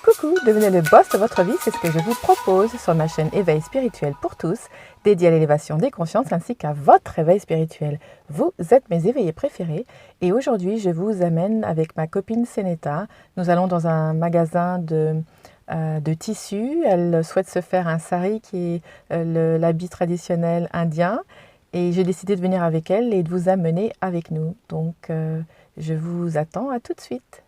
Coucou, devenez le boss de votre vie, c'est ce que je vous propose sur ma chaîne Éveil spirituel pour tous, dédiée à l'élévation des consciences ainsi qu'à votre éveil spirituel. Vous êtes mes éveillés préférés et aujourd'hui je vous amène avec ma copine Seneta. Nous allons dans un magasin de tissus. Elle souhaite se faire un sari qui est l'habit traditionnel indien et j'ai décidé de venir avec elle et de vous amener avec nous. Donc je vous attends, à tout de suite.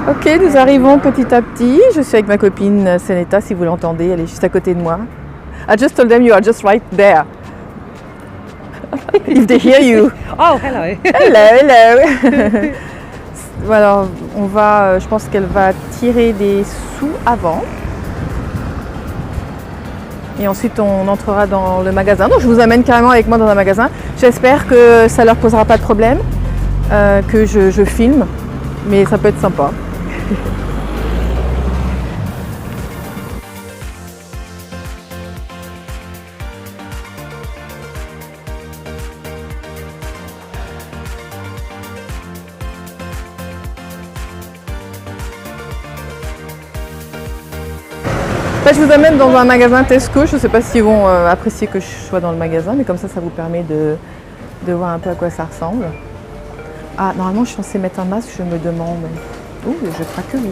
Ok, nous arrivons petit à petit. Je suis avec ma copine Seneta, si vous l'entendez, elle est juste à côté de moi. I just told them you are just right there. If they hear you. Oh, hello. Hello. Voilà, on va, je pense qu'elle va tirer des sous avant. Et ensuite, on entrera dans le magasin. Donc, je vous amène carrément avec moi dans un magasin. J'espère que ça ne leur posera pas de problème, que je filme, mais ça peut être sympa. Je vous amène dans un magasin Tesco. Je ne sais pas s'ils vont apprécier que je sois dans le magasin, mais comme ça vous permet de voir un peu à quoi ça ressemble. Ah, normalement, je suis censée mettre un masque, je me demande. Ouh, je crois que oui.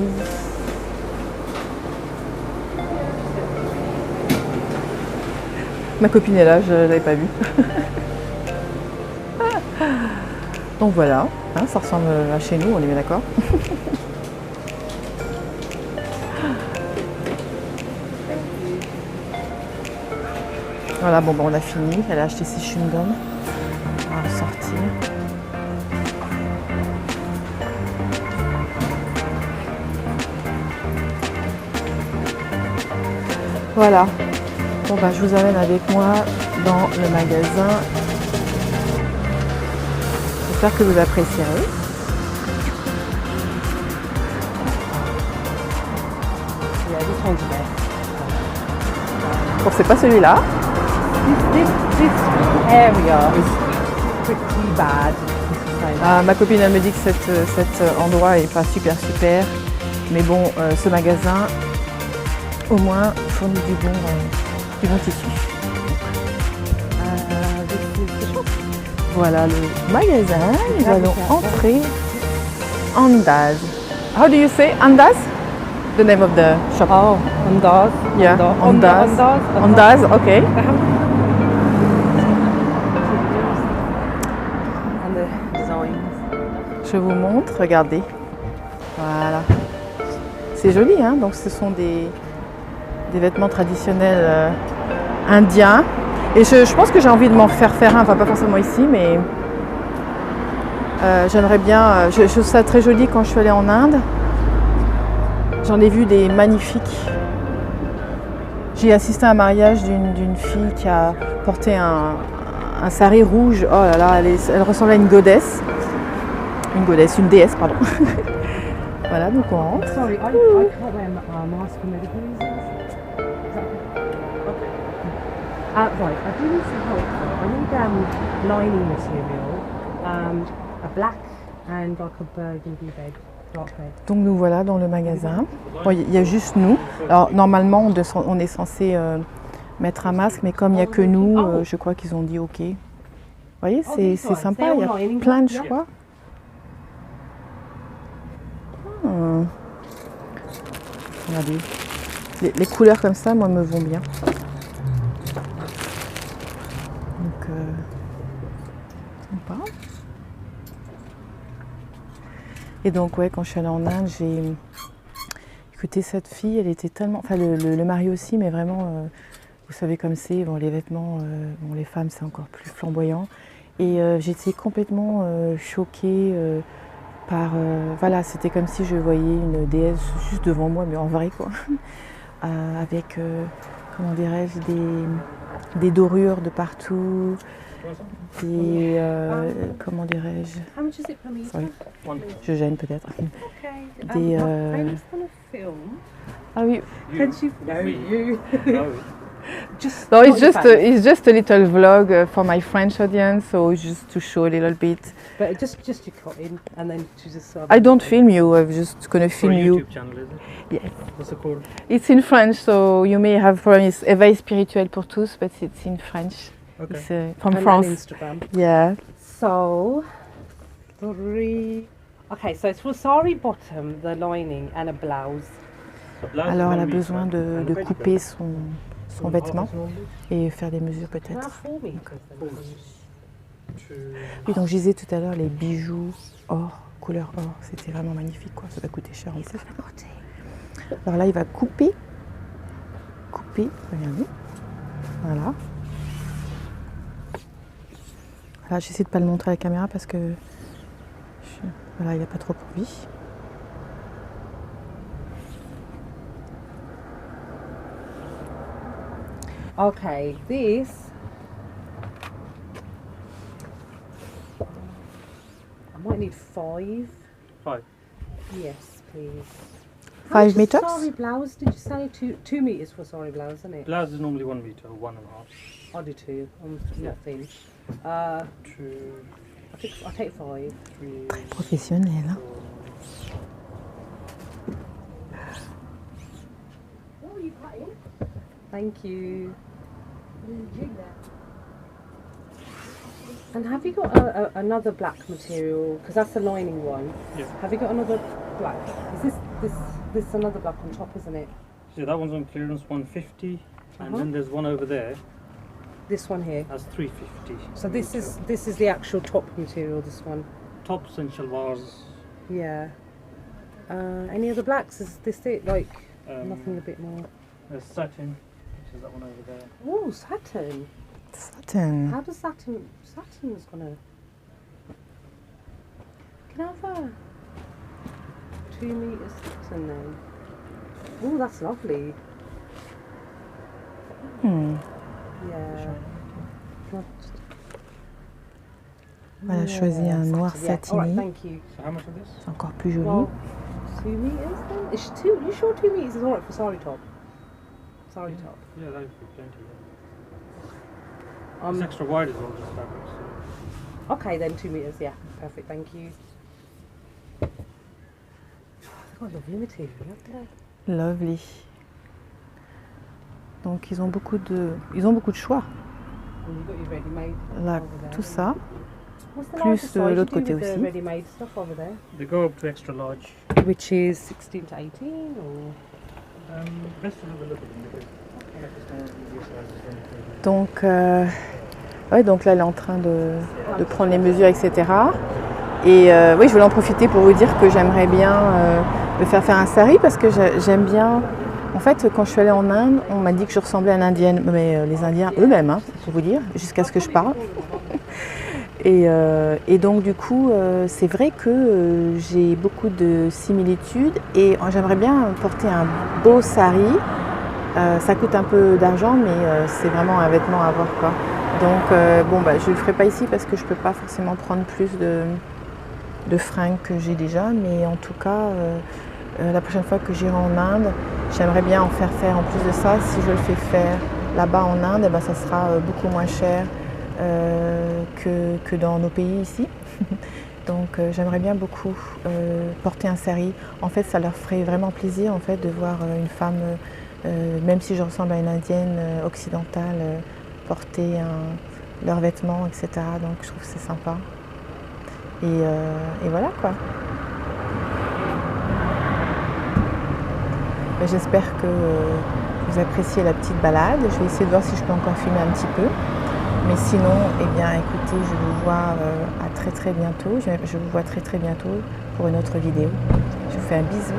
Ma copine est là, je ne l'avais pas vue. Donc voilà, hein, ça ressemble à chez nous, on est bien d'accord. Voilà, bon, on a fini. Elle a acheté ses chewing-gums. On va sortir. Voilà. Bon, bah, je vous amène avec moi dans le magasin. J'espère que vous apprécierez. Yeah, this one's best. Bon, c'est pas celui-là. This area is pretty bad. Ah, ma copine elle me dit que cet endroit est pas super, mais bon, ce magasin au moins fournit du bon tissu. Voilà le magasin, nous allons entrer. Andaz. How do you say Andaz? The name of the shop. Oh, Andaz. Yeah, Andaz. Andaz, okay. And the designs. Je vous montre, regardez. Voilà. C'est joli, hein. Donc ce sont des vêtements traditionnels indiens. Et je pense que j'ai envie de m'en faire un, enfin pas forcément ici, mais j'aimerais bien. Je trouve ça très joli quand je suis allée en Inde. J'en ai vu des magnifiques. J'ai assisté à un mariage d'une fille qui a porté un sari rouge. Oh là là, elle ressemblait à une goddess. Une déesse, pardon. Voilà, donc on rentre. Sorry, I can't wear a mask for medical reasons. Is that okay? Right, I do need some help though. I need lining material, a black and like a burgundy bed, dark bed. Donc nous voilà dans le magasin. Bon, il y a juste nous. Alors normalement on est censé mettre un masque, mais comme il n'y a que nous, je crois qu'ils ont dit ok. Vous voyez, c'est sympa, il y a plein de choix. Regardez, les couleurs comme ça, moi, me vont bien. Donc, sympa. Et donc, ouais, quand je suis allée en Inde, j'ai écouté cette fille, elle était tellement... Enfin, le mari aussi, mais vraiment, vous savez comme c'est, bon, les vêtements, bon, les femmes, c'est encore plus flamboyant. Et j'étais complètement choquée voilà, c'était comme si je voyais une déesse juste devant moi, mais en vrai quoi, avec, comment dirais-je, des dorures de partout, des, comment dirais-je, je gêne peut-être, des, ah oui, no, it's just a little vlog for my French audience, so just to show a little bit. But just you cut in and then to just. I don't film you. I'm just gonna film you. YouTube channel, is it? Yes. What's it called? It's in French, so you may have probably Éveil spirituel pour tous, but it's in French. Okay. It's from and France. Instagram. Yeah. So, okay, so it's for sari bottom, the lining, and a blouse. Alors elle a besoin de couper son vêtement et faire des mesures peut-être. Oui, donc je disais tout à l'heure les bijoux or, couleur or, c'était vraiment magnifique quoi, ça va coûter cher en plus. Alors là il va couper, regardez, voilà. Là j'essaie de pas le montrer à la caméra parce que voilà, il n'a pas trop envie. Okay, this. I might need 5. 5. Yes, please. 5 meters? Sorry blouse, did you say 2 meters for sorry blouse, isn't it? Blouse is normally 1 meter, 1.5. I'll do 2. I'm not thin. 2. I'll take 5. 3. Très professionnel. Hein? Thank you. And have you got another black material? Because that's the lining one. Yeah. Have you got another black? Is this another black on top, isn't it? So that one's on clearance 150, and Uh-huh. then there's one over there. This one here. That's 350. So this is the actual top material. This one. Tops and shalwars. Yeah. Any other blacks? Is this it? Like nothing a bit more. There's satin, which is that one over there. Oh, satin. Satin. How does satin's gonna? Can I have a 2 meters satin then? Oh, that's lovely. Yeah. Voilà, choisis un noir Yeah. All right, satiné. thank you. So how much is this? C'est encore plus joli. Well, 2 meters then? Is 2? You sure 2 meters is alright for sari top? Sari top. Yeah, that would be plenty. Um, It's extra wide as well, just fabric. So. Okay, then 2 meters. Yeah, perfect. Thank you. They've got lovely material, haven't they? Lovely. Donc ils ont beaucoup de choix. And you've got your ready-made. Là, over there, tout haven't ça. you? What's the plus largest de size l'autre you do côté with the aussi. ready-made stuff over there? They go up to extra large. Which is 16 to 18 or? Best to have a look at them because I like to stand on these sizes. Donc, ouais, donc là elle est en train de prendre les mesures, etc. Et oui, je voulais en profiter pour vous dire que j'aimerais bien me faire un sari parce que j'aime bien. En fait, quand je suis allée en Inde, on m'a dit que je ressemblais à une indienne, mais les Indiens eux-mêmes, hein, pour vous dire, jusqu'à ce que je parle. Et donc du coup, c'est vrai que j'ai beaucoup de similitudes et j'aimerais bien porter un beau sari. Ça coûte un peu d'argent, mais c'est vraiment un vêtement à avoir, quoi. Donc bon, bah, je ne le ferai pas ici parce que je ne peux pas forcément prendre plus de fringues que j'ai déjà, mais en tout cas, la prochaine fois que j'irai en Inde, j'aimerais bien en faire en plus de ça. Si je le fais faire là-bas en Inde, eh ben, ça sera beaucoup moins cher que dans nos pays ici. Donc j'aimerais bien beaucoup porter un sari. En fait, ça leur ferait vraiment plaisir en fait, de voir une femme, même si je ressemble à une indienne occidentale, porter leurs vêtements, etc. Donc je trouve que c'est sympa. Et voilà quoi. J'espère que vous appréciez la petite balade. Je vais essayer de voir si je peux encore filmer un petit peu. Mais sinon, eh bien, écoutez, je vous vois à très bientôt. Je vous vois très bientôt pour une autre vidéo. Je vous fais un bisou.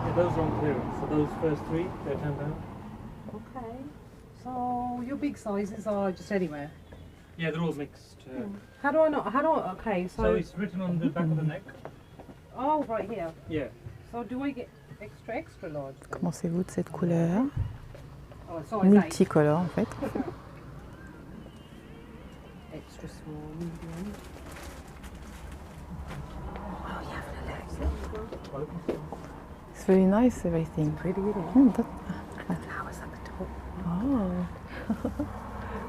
Yeah, those are on clearance. So those first three, they're £10. Okay. So your big sizes are just anywhere. Yeah, they're all mixed. How do I not? How do I? Okay, So it's written on the back of the neck. oh, right here. Yeah. So do I get extra large? Comment pensez-vous de cette couleur? Oh, it's always eight. Multicolore en fait. Extra small, medium. It's very nice everything. Pretty, isn't it? Mm, that, Flowers at the top. oh.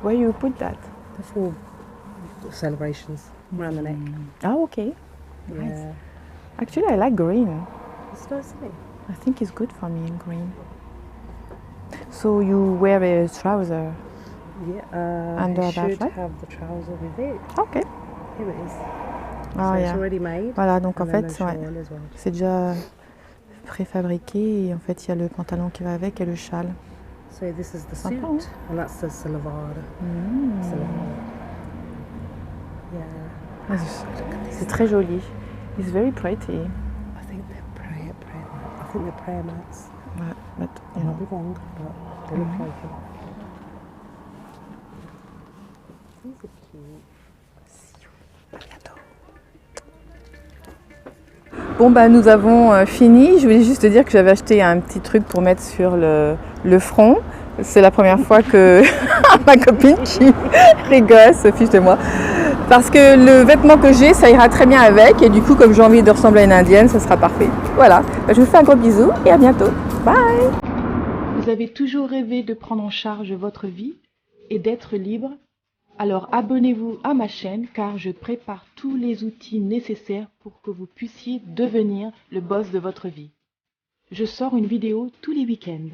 Where you put that? The four celebrations around the neck. Oh, okay. Nice. Yeah. Actually, I like green. It's nice, isn't it? I think it's good for me in green. So you wear a trouser? Yeah. Under it that, should right? have the trouser with it. Okay. Here it is. Ah, so it's yeah. already made. Voilà, donc en And then fait, the ouais, shawl as well. c'est déjà préfabriqué et en fait, il y a le pantalon qui va avec et le châle. So this is the Sympa, suit, hein? and that's the salawar. Mm. Yeah. Ah, c'est très joli. It's very pretty. I think they're prayer. I think they're prayer mats. Ouais, but, I you might know. be wrong, but they look like it. These are cute. À bientôt. Bon bah nous avons fini. Je voulais juste te dire que j'avais acheté un petit truc pour mettre sur le front. C'est la première fois que ma copine qui rigole, se fiche de moi. Parce que le vêtement que j'ai, ça ira très bien avec. Et du coup, comme j'ai envie de ressembler à une indienne, ça sera parfait. Voilà. Bah, je vous fais un gros bisou et à bientôt. Bye. Vous avez toujours rêvé de prendre en charge votre vie et d'être libre? Alors abonnez-vous à ma chaîne car je prépare tous les outils nécessaires pour que vous puissiez devenir le boss de votre vie. Je sors une vidéo tous les week-ends.